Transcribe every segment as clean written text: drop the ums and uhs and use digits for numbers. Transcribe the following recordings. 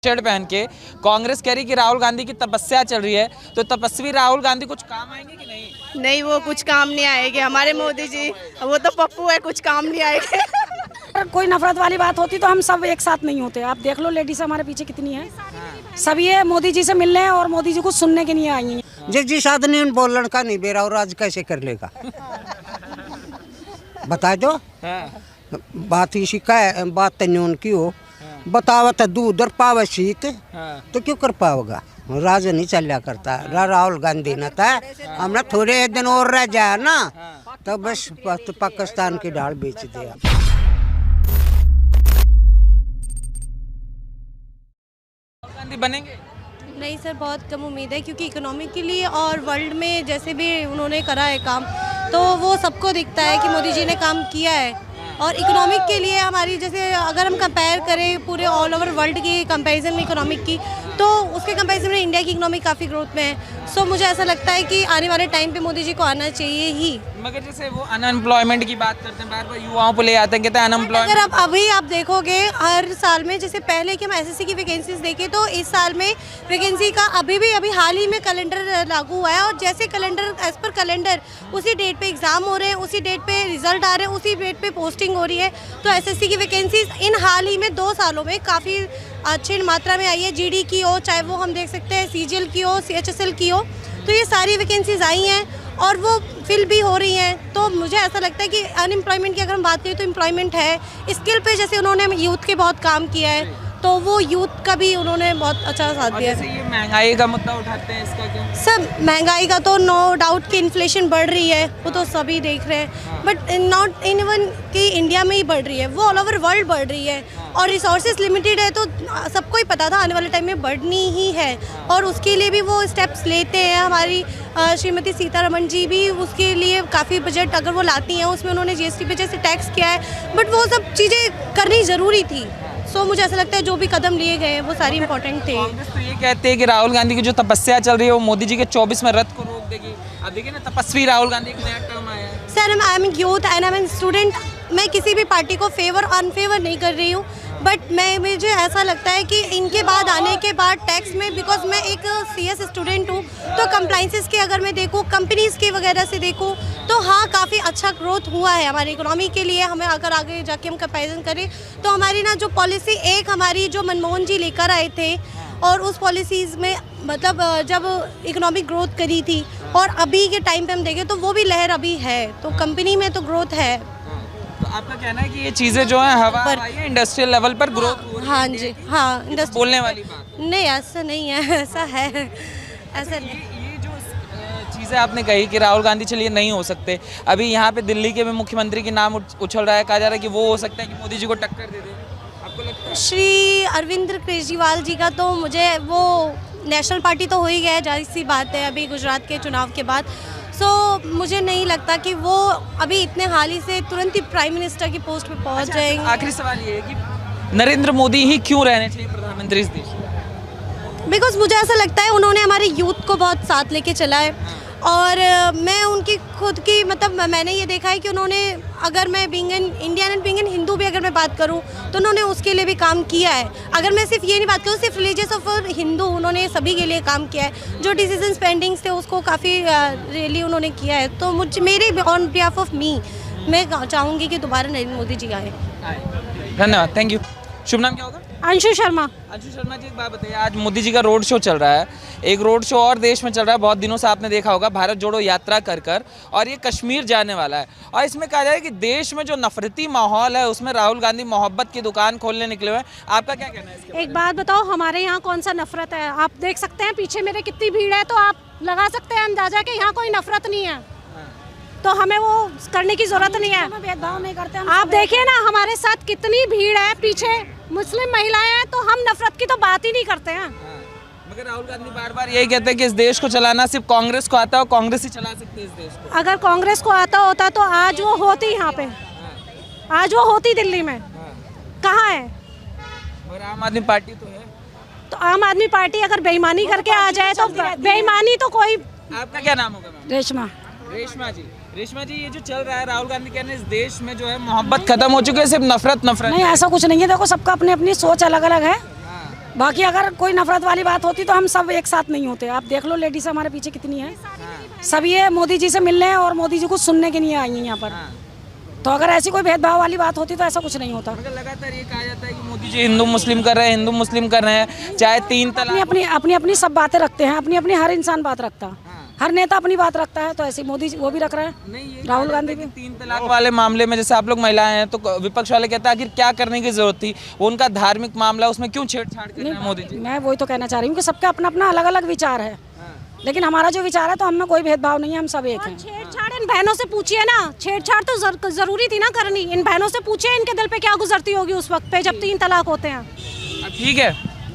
Shirt पहन के कांग्रेस कह रही कि राहुल गांधी की तपस्या चल रही है, तो तपस्वी राहुल गांधी कुछ काम आएंगे कि नहीं? नहीं, वो कुछ काम नहीं आएंगे। हमारे मोदी जी वो तो पप्पू है, कुछ काम नहीं आएंगे। कोई नफरत वाली बात होती तो हम सब एक साथ नहीं होते। आप देख लो लेडीज हमारे पीछे कितनी है, सब ये मोदी जी से मिलने और मोदी जी को सुनने के लिए आई हैं। जिस आदमी ने बोलने का नहीं बेरा और आज कैसे कर लेगा बता दो। बात इसी का है, बात तन्ने उनकी हो बतावा तो दूध और पावे सीत तो क्यों कर पाओगा। राज नहीं चलिया करता राहुल गांधी न था। हमने थोड़े दिन और रह जाए ना तो बस पाकिस्तान की दाल बेच दिया। गांधी बनेंगे? नहीं सर, बहुत कम उम्मीद है, क्योंकि इकोनॉमिकली और वर्ल्ड में जैसे भी उन्होंने करा है काम, तो वो सबको दिखता है कि मोदी जी ने काम किया है। और इकोनॉमिक के लिए हमारी, जैसे अगर हम कंपेयर करें पूरे ऑल ओवर वर्ल्ड की कंपैरिजन में इकोनॉमिक की, तो उसके कंपैरिजन में इंडिया की इकोनॉमी काफ़ी ग्रोथ में है। सो मुझे ऐसा लगता है कि आने वाले टाइम पे मोदी जी को आना चाहिए ही। मगर जैसे वो अनएम्प्लॉयमेंट की बात करते हैं, बार बार युवाओं को ले आते हैं, कहते हैं अनएम्प्लॉयमेंट। अगर अभी आप देखोगे हर साल में, जैसे पहले कि हम एसएससी की वैकेंसीज देखें, तो इस साल में वैकेंसी का अभी हाल ही में कैलेंडर लागू हुआ है, और जैसे कैलेंडर एज पर कैलेंडर उसी डेट पे एग्जाम हो रहे हैं, उसी डेट पे रिजल्ट आ रहे हैं, उसी डेट पे पोस्टिंग हो रही है। तो एसएससी की वैकेंसीज इन हाल ही में 2 सालों में काफ़ी अच्छी मात्रा में आई है। जीडी की हो, चाहे वो हम देख सकते हैं सीजीएल की हो, सीएचएसएल की हो, तो ये सारी वैकेंसीज आई हैं और वो फिल भी हो रही हैं। तो मुझे ऐसा लगता है कि अनएम्प्लॉयमेंट की अगर हम बात करें तो एम्प्लॉयमेंट है। स्किल पे जैसे उन्होंने यूथ के बहुत काम किया है, तो वो यूथ का भी उन्होंने बहुत अच्छा साथ दिया। जैसे ये महंगाई का मुद्दा उठाते हैं, इसका क्या? सब महंगाई का तो नो डाउट कि इन्फ्लेशन बढ़ रही है, वो तो सभी देख रहे हैं, बट नॉट इवन कि इंडिया में ही बढ़ रही है, वो ऑल ओवर वर्ल्ड बढ़ रही है। और रिसोर्सेज लिमिटेड है, तो सबको ही पता था आने वाले टाइम में बढ़नी ही है, और उसके लिए भी वो स्टेप्स लेते हैं। हमारी श्रीमती सीतारमण जी भी उसके लिए काफ़ी बजट अगर वो लाती हैं, उसमें उन्होंने जीएसटी पे जैसे टैक्स किया है, बट वो सब चीज़ें करनी ज़रूरी थी। सो मुझे ऐसा लगता है जो भी कदम लिए गए वो सारी इंपॉर्टेंट थे। कांग्रेस तो ये कहते हैं कि राहुल गांधी की जो तपस्या चल रही है वो मोदी जी के 24 में रथ को रोक देगी। अब देखिए ना, तपस्वी राहुल गांधी एक नया टर्म आया है। Sir, I am youth and I am student. मैं किसी भी पार्टी को फेवर अनफेवर नहीं कर रही हूँ, बट मुझे ऐसा लगता है कि इनके बाद आने के बाद टैक्स में, बिकॉज मैं एक सीएस स्टूडेंट हूँ, तो कंप्लाइंसेस के अगर मैं देखूँ, कंपनीज़ के वगैरह से देखूँ, तो हाँ काफ़ी अच्छा ग्रोथ हुआ है हमारी इकोनॉमी के लिए। हमें अगर आगे जाके हम कंपैरिजन करें तो हमारी ना जो पॉलिसी एक हमारी जो मनमोहन जी लेकर आए थे, और उस पॉलिसीज़ में मतलब जब इकोनॉमिक ग्रोथ करी थी, और अभी के टाइम पे हम देखें तो वो भी लहर अभी है, तो कंपनी में तो ग्रोथ है। तो आपका कहना है कि ये चीज़ें जो है हवा आई है, इंडस्ट्रियल लेवल पर ग्रोथ हो रही है? हाँ जी, हाँ। बोलने वाली बात नहीं, ऐसा नहीं है, ऐसा है, ऐसा नहीं। ये जो चीज़ें आपने कही कि राहुल गांधी चलिए नहीं हो सकते, अभी यहाँ पे दिल्ली के भी मुख्यमंत्री के नाम उछल रहा है, कहा जा रहा है कि वो हो सकता है कि मोदी जी को टक्कर दे दे। आपको लगता है? श्री अरविंद केजरीवाल जी का तो मुझे, वो नेशनल पार्टी तो हो ही गया है, जाहिर सी बात है, अभी गुजरात के चुनाव के बाद। सो मुझे नहीं लगता कि वो अभी इतने हाल ही से तुरंत ही प्राइम मिनिस्टर की पोस्ट पे पहुंच जाएंगे। आखिरी सवाल ये है कि नरेंद्र मोदी ही क्यों रहने चाहिए प्रधानमंत्री इस देश में? बिकॉज मुझे ऐसा लगता है उन्होंने हमारे यूथ को बहुत साथ लेके चला है, और मैं उनकी खुद की मतलब मैंने ये देखा है कि उन्होंने, अगर मैं being an Indian and being an Hindu भी अगर मैं बात करूं, तो उन्होंने उसके लिए भी काम किया है। अगर मैं सिर्फ ये नहीं बात करूं सिर्फ रिलीजियस ऑफ हिंदू, उन्होंने सभी के लिए काम किया है। जो डिसीजंस पेंडिंग्स थे उसको काफ़ी रियली उन्होंने किया है। तो मेरे ऑन बिहाफ ऑफ मी, मैं चाहूँगी कि दोबारा नरेंद्र मोदी जी आए। धन्यवाद, थैंक यू। शुभ नाम क्या होगा? अंशु शर्मा। अंशु शर्मा जी, एक बात बताइए, आज मोदी जी का रोड शो चल रहा है, एक रोड शो और देश में चल रहा है, बहुत दिनों से आपने देखा होगा, भारत जोड़ो यात्रा कर और ये कश्मीर जाने वाला है, और इसमें कहा जाए कि देश में जो नफरती माहौल है उसमें राहुल गांधी मोहब्बत की दुकान खोलने निकले हुए हैं। आपका क्या कहना है इसके? एक बात बताओ, हमारे यहाँ कौन सा नफरत है? आप देख सकते हैं पीछे मेरे कितनी भीड़ है, तो आप लगा सकते हैं अंदाजा कि यहाँ कोई नफरत नहीं है, तो हमें वो करने की जरूरत नहीं है। भेदभाव नहीं करते हम। आप देखिए ना हमारे साथ कितनी भीड़ है, पीछे मुस्लिम महिलाएं हैं, तो हम नफरत की तो बात ही नहीं करते हैं। मगर राहुल गांधी बार बार यही कहते हैं कि इस देश को चलाना सिर्फ कांग्रेस को आता है और कांग्रेस ही चला सकती है इस देश को। अगर कांग्रेस को आता होता तो आज वो होती यहाँ पे, आज वो होती दिल्ली में, कहाँ है? और आम आदमी पार्टी तो है। तो आम आदमी पार्टी अगर बेईमानी करके आ जाए तो बेईमानी तो कोई। आपका क्या नाम होगा मैम? रेशमा। रेशमा जी, रेशमा जी, ये जो चल रहा है राहुल गांधी कहने इस देश में जो है मोहब्बत खत्म हो चुकी है, सिर्फ नफरत। नहीं, ऐसा कुछ नहीं है। देखो सबका अपनी अपनी सोच अलग अलग है, बाकी अगर कोई नफरत वाली बात होती तो हम सब एक साथ नहीं होते। आप देख लो लेडीज हमारे पीछे कितनी है, सब ये मोदी जी से मिलने और मोदी जी को सुनने के लिए आई हैं यहाँ पर। तो अगर ऐसी कोई भेदभाव वाली बात होती तो ऐसा कुछ नहीं होता। मगर लगातार ये कहा जाता है कि मोदी जी हिंदू मुस्लिम कर रहे हैं, हिंदू मुस्लिम कर रहे हैं, चाहे 3 तलाक। अपनी सब बातें रखते हैं, अपनी हर इंसान बात रखता है, हर नेता अपनी बात रखता है। तो ऐसे मोदी जी वो भी रख रहे हैं, राहुल गांधी भी। 3 तलाक वाले मामले में जैसे आप लोग महिलाएं हैं तो विपक्ष वाले कहते हैं आखिर क्या करने की जरूरत थी, वो उनका धार्मिक मामला, उसमें क्यों छेड़छाड़ कर रहे हैं मोदी जी? मैं वही तो कहना चाह रही हूँ कि सबका अपना अपना अलग अलग विचार है, लेकिन हमारा जो विचार है तो हमें कोई भेदभाव नहीं है, हम सब एक हैं। छेड़छाड़ इन बहनों से पूछिए ना, छेड़छाड़ तो जरूरी थी ना करनी। इन बहनों से पूछिए इनके दिल पे क्या गुजरती होगी उस वक्त पे जब 3 तलाक होते हैं। ठीक है,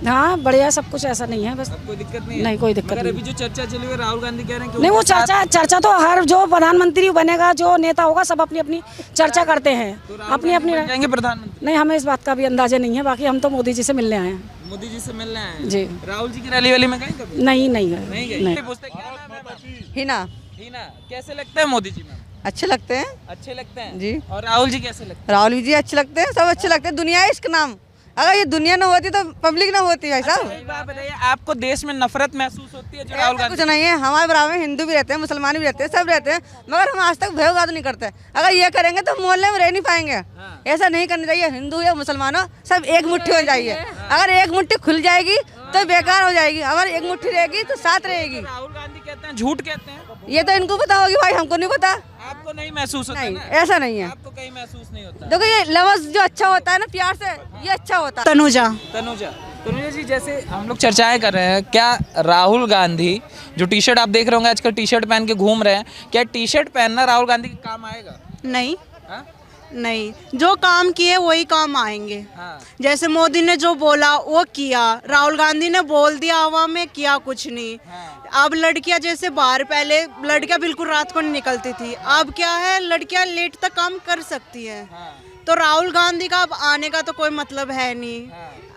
हाँ बढ़िया, सब कुछ ऐसा नहीं है, बस कोई दिक्कत नहीं है। नहीं कोई दिक्कत मगर नहीं। अभी जो चर्चा चली हुई है, राहुल गांधी कह रहे हैं कि नहीं वो चर्चा तो हर जो प्रधानमंत्री बनेगा, जो नेता होगा, सब अपनी अपनी चर्चा करते हैं, अपनी अपनी। जाएंगे प्रधानमंत्री? नहीं हमें इस बात का भी अंदाजा नहीं है, बाकी हम तो मोदी जी से मिलने आए हैं। मोदी जी से मिलने आए हैं जी। राहुल जी की रैली वाली में गए कभी? नहीं नहीं गए। गए। पूछते क्या नाम है मैम? हिना। हिना, कैसे लगते हैं मोदी जी मैम? अच्छे लगते हैं अच्छे लगते हैं जी। और राहुल जी कैसे लगते हैं? राहुल जी अच्छे लगते हैं, सब अच्छे लगते हैं। दुनिया है इसका नाम, अगर ये दुनिया ना होती तो पब्लिक ना होती भाई साहब। एक बात बताइए, आपको देश में नफरत महसूस होती है जो राहुल ऐसा गांधी? कुछ नहीं है, हमारे बराबर में हिंदू भी रहते हैं, मुसलमान भी रहते हैं, सब रहते हैं, मगर हम आज तक भेदभाव नहीं करते। अगर ये करेंगे तो मोहल्ले में रह नहीं पाएंगे। ऐसा नहीं करना चाहिए, हिंदू या मुसलमान हो सब एक मुट्ठी हो जाइए। अगर एक मुट्ठी खुल जाएगी तो बेकार हो जाएगी, अगर एक मुट्ठी रहेगी तो साथ रहेगी। राहुल गांधी कहते हैं झूठ कहते हैं, ये तो इनको पता होगी भाई, हमको नहीं पता। आपको नहीं महसूस होता नहीं ना? ऐसा नहीं है, आपको कहीं महसूस नहीं होता? देखो ये लफ्ज जो अच्छा होता है ना प्यार से, ये अच्छा होता है। तनुजा। तनुजा जी, जैसे हम लोग चर्चाएं कर रहे हैं, क्या राहुल गांधी जो टी शर्ट आप देख रहे होंगे आजकल टी शर्ट पहन के घूम रहे हैं, क्या टी शर्ट पहनना राहुल गांधी के काम आएगा? नहीं हाँ? नहीं, जो काम किए वही काम आएंगे। हाँ। जैसे मोदी ने जो बोला वो किया, राहुल गांधी ने बोल दिया हवा में, किया कुछ नहीं। अब लड़कियां जैसे बाहर, पहले लड़कियां बिल्कुल रात को नहीं निकलती थी, अब क्या है लड़कियां लेट तक काम कर सकती हैं। तो राहुल गांधी का अब आने का तो कोई मतलब है नहीं।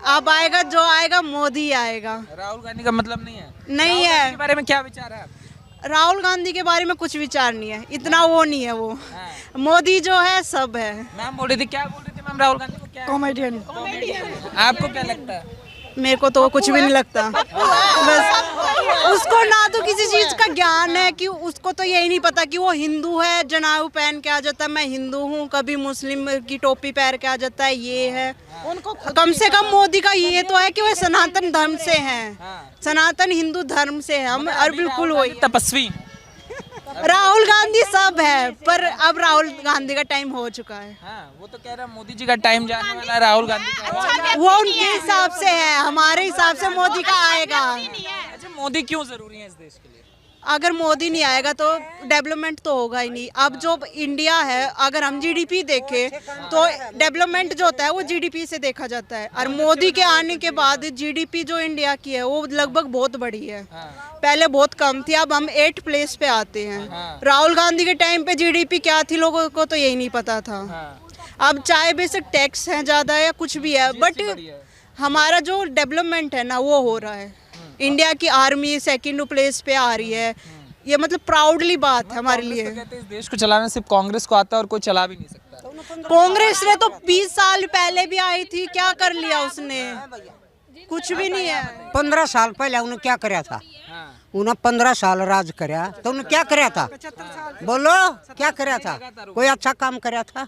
अब आएगा जो आएगा, मोदी आएगा। राहुल गांधी का मतलब नहीं है? नहीं राहुल गांधी है, के बारे में क्या विचार है आपके? राहुल गांधी के बारे में कुछ विचार नहीं है, इतना वो नहीं है वो। मोदी जो है सब है। मैम बोल रही थी, क्या बोल रही थी मैम? राहुल गांधी को क्या? कॉमेडियन। आपको क्या लगता है? मेरे को तो कुछ भी नहीं लगता। बस उसको ना तो किसी चीज का ज्ञान है, कि उसको तो यही नहीं पता कि वो हिंदू है, जनाऊ पहन के आ जाता है मैं हिंदू हूँ, कभी मुस्लिम की टोपी पहन के आ जाता है, ये है उनको। कम से कम मोदी का ये तो है कि वो सनातन धर्म से हैं, सनातन हिंदू धर्म से है हम, और बिल्कुल वही। तपस्वी राहुल गांधी सब है, पर अब राहुल गांधी का टाइम हो चुका है। हाँ, वो तो कह रहा है मोदी जी का टाइम जाने वाला है, राहुल गांधी का। वो उनके हिसाब से है, हमारे हिसाब से मोदी का आएगा। अच्छा, मोदी क्यों जरूरी है इस देश के लिए? अगर मोदी नहीं आएगा तो डेवलपमेंट तो होगा ही नहीं। अब जो इंडिया है, अगर हम जीडीपी देखें तो डेवलपमेंट जो होता है वो जीडीपी से देखा जाता है, और मोदी के आने के बाद जीडीपी जो इंडिया की है वो लगभग बहुत बड़ी है। पहले बहुत कम थी, अब हम 8 प्लेस पे आते हैं। राहुल गांधी के टाइम पे जीडीपी क्या थी लोगों को तो यही नहीं पता था। अब चाहे बेसिक टैक्स है ज़्यादा या कुछ भी है, बट हमारा जो डेवलपमेंट है ना वो हो रहा है। इंडिया की आर्मी 2nd प्लेस पे आ रही है, ये मतलब प्राउडली बात है हमारे लिए। कहते हैं इस देश को चलाना सिर्फ कांग्रेस को आता है और कोई चला भी नहीं सकता। कांग्रेस ने तो 20 साल पहले भी आई थी, क्या कर लिया उसने? कुछ भी नहीं है। 15 साल पहले उन्हें क्या कराया था? उन्हें 15 साल राज कराया तो उन्हें क्या कराया था? बोलो क्या कराया था? कोई अच्छा काम कराया था?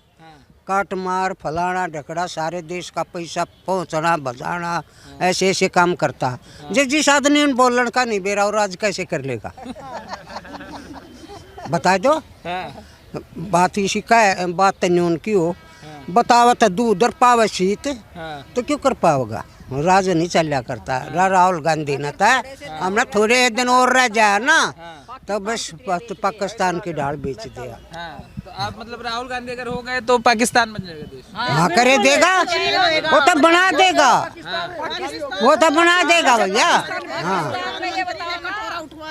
काट मार फलाना ढकड़ा सारे देश का पैसा पहुंचना बजाना ऐसे ऐसे काम करता। जिस आदमी ने बोलन का नहीं बेरा और आज कैसे कर लेगा? बता दो। बात इसी का है, बात तन्यून की हो बतावत दूध और पावे शीत तो क्यों कर पाओगा? राज नहीं चलिया करता। राहुल गांधी ने था हमने थोड़े दिन और रह जाए ना तो बस पाकिस्तान की ढाल बेच दिया। तो आप मतलब राहुल गांधी अगर हो गए तो पाकिस्तान बन जाएगा देश? हाँ करे देगा, वो तो बना देगा, वो तो बना देगा भैया। हाँ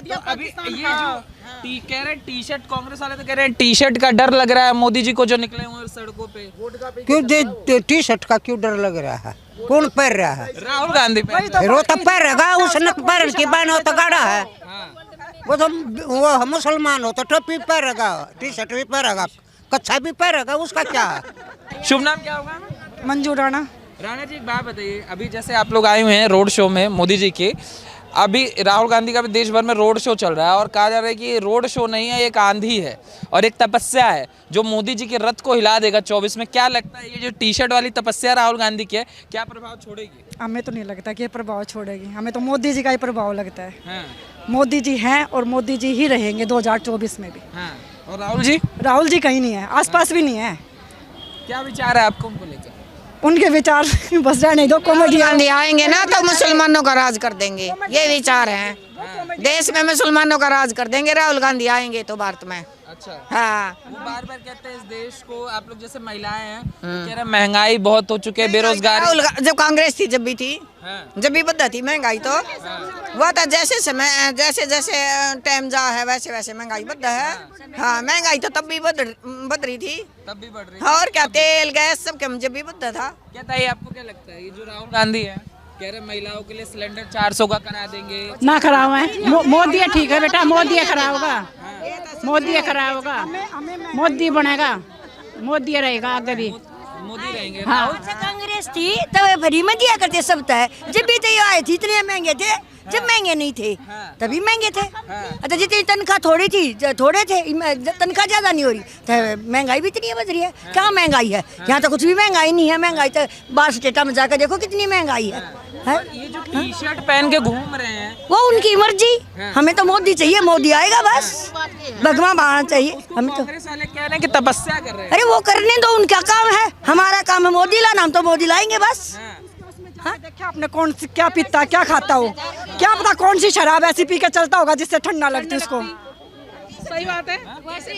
तो अभी ये जो कह रहे टी शर्ट, कांग्रेस वाले तो कह रहे हैं टी शर्ट का डर लग रहा है मोदी जी को जो निकले हुए हैं सड़कों पे। क्यों टी शर्ट का क्यों डर लग रहा है? कौन पहन रहा है? राहुल गांधी फिर वो तो पहनेगा, उसने पहन की बहन हो तो गाड़ा है। वो तो वो मुसलमान हो तो टोपी पहनेगा, टी शर्ट भी पहनेगा, कच्छा भी पहनेगा, उसका क्या है? शुभ नाम क्या होगा? मंजू राणा। राणा जी एक बात बताइए, अभी जैसे आप लोग आए हुए हैं रोड शो में मोदी जी के, अभी राहुल गांधी का भी देश भर में रोड शो चल रहा है और कहा जा रहा है कि ये रोड शो नहीं है, एक आंधी है और एक तपस्या है जो मोदी जी के रथ को हिला देगा 24 में। क्या लगता है ये जो टी शर्ट वाली तपस्या राहुल गांधी की है, क्या प्रभाव छोड़ेगी? हमें तो नहीं लगता कि ये प्रभाव छोड़ेगी, हमें तो मोदी जी का ही प्रभाव लगता है। हाँ, मोदी जी हैं और मोदी जी ही रहेंगे 2024 में भी। हाँ। और राहुल जी? राहुल जी कहीं नहीं है, आसपास भी नहीं है। क्या विचार है आपको उनको लेकर? उनके विचार बस रहने दो। कॉमेडी गांधी आएंगे ना तो मुसलमानों का राज कर देंगे, ये विचार है। देश में मुसलमानों का राज कर देंगे राहुल गांधी आएंगे तो भारत में। अच्छा, हाँ, वो बार बार कहते हैं इस देश को, आप लोग जैसे महिलाएं हैं कह रहे हैं महंगाई बहुत हो चुकी है, बेरोजगारी। जब कांग्रेस थी, जब भी थी, हाँ। जब भी बढ़ा थी महंगाई तो वो था, जैसे समय जैसे जैसे टाइम जा है वैसे वैसे महंगाई बढ़ा है। हाँ, महंगाई तो तब भी बढ़ रही थी, तब भी बढ़ रही हाँ, और क्या, तेल गैस सब कम जब भी बढ़ा था। क्या ताई आपको क्या लगता है ये जो राहुल गांधी है कह रहे महिलाओं के लिए सिलेंडर 400 का करा देंगे? ना खराब है, मोदी है ठीक है बेटा, मोदी है खराब होगा, मोदी है खराब होगा, मोदी बनेगा, मोदी रहेगा आगे भी। मोदी रहेंगे। हाँ, कांग्रेस थी तब फ्री में दिया करते सब था, जब भी तो ये आए थे इतने महंगे थे, जब महंगे नहीं थे तभी महंगे थे। अच्छा, जितनी तनख्वाह थोड़ी थी, थोड़े थे, तनख्वाह ज्यादा नहीं हो रही तो महंगाई भी इतनी बढ़ रही है। क्या महंगाई है? यहाँ तो कुछ भी महंगाई नहीं है। महंगाई तो बाहर स्टेटा में जाकर देखो कितनी महंगाई है। ये जो टी शर्ट पहन के घूम रहे हैं वो उनकी मर्जी, हमें तो मोदी चाहिए, मोदी आएगा बस, भगवान बनाना चाहिए हमें तो। कांग्रेस वाले कह रहे हैं कि तपस्या कर रहे हैं। अरे वो करने दो, उनका काम है, हमारा काम है मोदी लाना, हम तो मोदी लाएंगे बस। देखिए आपने कौन सी क्या पीता क्या खाता हो, क्या पता कौन सी शराब ऐसी पी के चलता होगा जिससे ठंडा लगती है उसको। सही बात है।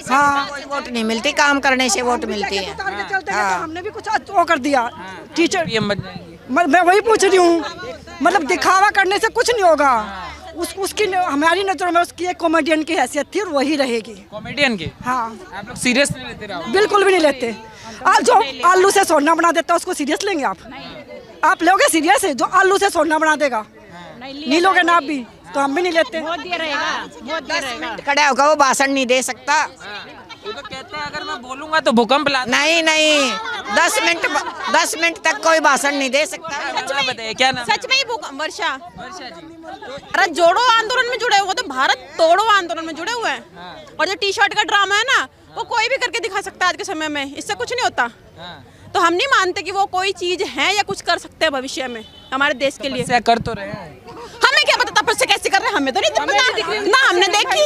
हाँ, कोई वोट नहीं मिलती, काम करने से वोट मिलती है। चलते हैं तो हमने भी कुछ वो कर दिया। टीचर पीएम बन जाएंगे। मैं वही पूछ रही हूँ, मतलब दिखावा करने से कुछ नहीं होगा। उसकी हमारी नजरों में उसकी एक कॉमेडियन की हैसियत थी और वही रहेगी। कॉमेडियन की? हाँ, आप लोग सीरियस नहीं लेते राहुल? बिल्कुल भी नहीं लेते। जो आलू से सोना बना देता है उसको सीरियस लेंगे आप लोगे सीरियस है? जो आलू से सोना बना देगा नहीं लोगे ना आप भी, तो हम भी नहीं लेते। मोदी रहेगा, मोदी रहेगा। खड़ा होगा वो भाषण नहीं दे सकता। वो तो कहते हैं अगर मैं बोलूंगा तो भूकंप ला। नहीं नहीं, 10 मिनट तक कोई भाषण नहीं दे सकता। बताइए क्या नाम? सच में ही वर्षा वर्षा जी। भारत जोड़ो आंदोलन में जुड़े हुए, तो भारत तोड़ो आंदोलन में जुड़े हुए हैं। और जो टी शर्ट का ड्रामा है ना, वो कोई भी करके दिखा सकता है आज के समय में, इससे कुछ नहीं होता। तो हम नहीं मानते कि वो कोई चीज है या कुछ कर सकते हैं भविष्य में हमारे देश के लिए। तपस्या कर तो रहे हैं। हमें क्या पता तपस्या कैसे कर रहे हैं, हमें तो नहीं पता ना, हमने देखी।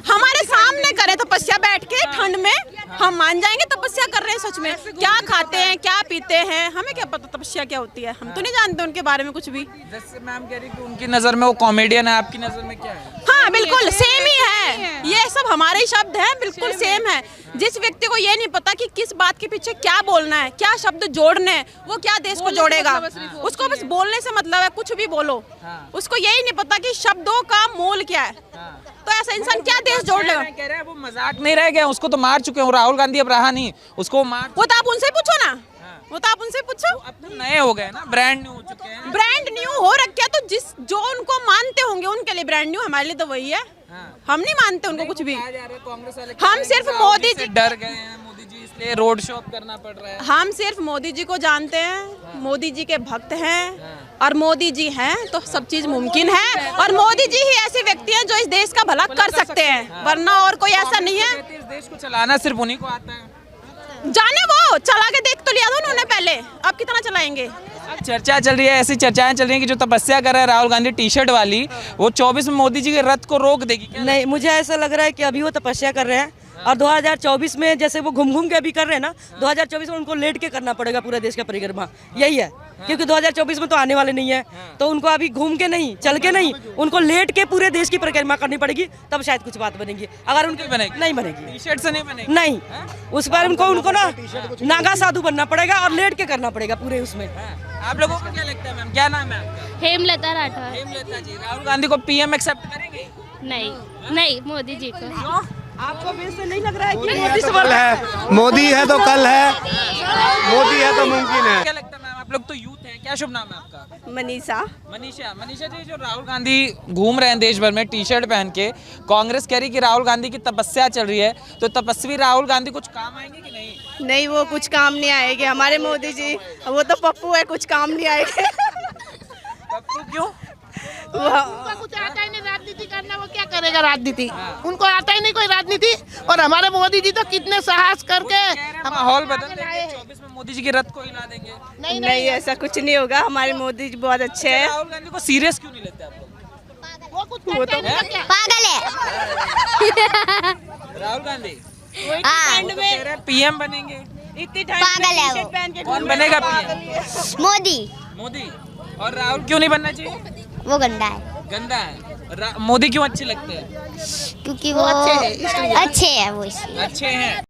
हमारे सामने करे तपस्या बैठ के ठंड में, हम मान जाएंगे तपस्या कर रहे हैं सच में। क्या खाते हैं, क्या पीते हैं, हमें क्या पता तपस्या क्या होती है, हम तो नहीं जानते उनके बारे में कुछ भी। जैसे मैम कह रही कि उनकी नजर में वो कॉमेडियन है, आपकी नजर में क्या है? हाँ बिल्कुल सेम ही है, ये सब हमारे ही शब्द हैं, बिल्कुल सेम है। जिस व्यक्ति को ये नहीं पता कि किस बात के पीछे क्या बोलना है, क्या शब्द जोड़ने हैं, वो क्या देश को जोड़ेगा? उसको बस बोलने से मतलब है, कुछ भी बोलो। उसको यही नहीं पता कि शब्दों का मोल क्या है, तो ऐसा इंसान क्या देश जोड़ लेगा? कह रहे हैं वो मजाक नहीं रह गया, उसको तो मार चुके हैं। राहुल गांधी अब रहा नहीं, उसको मार। वो तो आप उनसे पूछो ना, वो तो आप उनसे पूछो। अब तो नए हो गए ना, ब्रांड न्यू हो चुके हैं। ब्रांड न्यू हो रखा, तो जो उनको मानते होंगे उनके लिए ब्रांड न्यू, हमारे लिए तो वही है। हम नहीं मानते उनको कुछ भी। कांग्रेस वाले हम सिर्फ मोदी जी डर गए हैं, मोदी जी इसलिए रोड शो करना पड़ रहा है। हम सिर्फ मोदी जी को जानते हैं, मोदी जी के भक्त हैं, और मोदी जी हैं तो सब चीज मुमकिन है। और मोदी जी ही ऐसे व्यक्ति हैं जो इस देश का भला कर सकते हैं, वरना और कोई ऐसा नहीं है। इस देश को चलाना सिर्फ उन्हीं को आता है। जाने वो चला के देख तो लिया था उन्होंने पहले, अब कितना चलाएंगे? चर्चा चल रही है, ऐसी चर्चाएं चल रही हैं कि जो तपस्या कर रहा है राहुल गांधी टी शर्ट वाली, वो 24 में मोदी जी के रथ को रोक देगी। क्या नहीं, मुझे ऐसा लग रहा है कि अभी वो तपस्या कर रहे हैं और 2024 में जैसे वो घूम घूम के अभी कर रहे हैं ना, 2024 में उनको लेट के करना पड़ेगा पूरा देश का परिक्रमा, यही है। क्योंकि 2024 में तो आने वाले नहीं है, तो उनको अभी घूम के नहीं, चल के नहीं, उनको लेट के पूरे देश की परिक्रमा करनी पड़ेगी, तब शायद कुछ बात बनेगी। अगर उनकी नहीं बनेगी, टी शर्ट से नहीं बनेगी, नहीं, उस बार उनको ना नागा साधु बनना पड़ेगा और लेट के करना पड़ेगा पूरे उसमें। आप लोगों को क्या लगता है मैम, क्या नाम है आपका? हेमलता राठौर। हेमलता जी, राहुल गांधी को पीएम एक्सेप्ट करेंगे? नहीं, मोदी जी को। आपको वैसे नहीं लग रहा है कि मोदी है तो कल है, मोदी है तो मुमकिन है। क्या लगता है मैम, आप लोग तो यूथ हैं, क्या शुभ नाम है आपका? मनीषा। मनीषा। मनीषा जी, जो राहुल गांधी घूम रहे हैं देश भर में टी शर्ट पहन के, कांग्रेस कह रही कि राहुल गांधी की तपस्या चल रही है, तो तपस्वी राहुल गांधी कुछ काम आएंगे कि नहीं? नहीं, वो कुछ काम नहीं आएंगे। हमारे मोदी जी, वो तो पप्पू है, कुछ काम नहीं आएंगे। पप्पू क्यों? उनको कुछ आता ही नहीं राजनीति करना, वो क्या करेगा राजनीति? उनको आता ही नहीं कोई राजनीति। और हमारे मोदी जी तो कितने साहस करके माहौल बदल देंगे, 24 में मोदी जी की रथ को हिला देंगे। नहीं, ऐसा कुछ नहीं होगा। हमारे मोदी जी बहुत अच्छे हैं। राहुल गांधी को सीरियस क्यों नहीं लेते आप लोग? वो कुछ करता ही नहीं क्या? पागल है राहुल गांधी हाँ पीएम बनेंगे, इतनी पागल है वो। कौन बनेगा पीएम? मोदी मोदी। और राहुल क्यों नहीं बनना चाहिए? वो गंदा है, गंदा है। मोदी क्यों अच्छे लगते हैं? क्योंकि वो अच्छे हैं वो इसलिए। अच्छे हैं।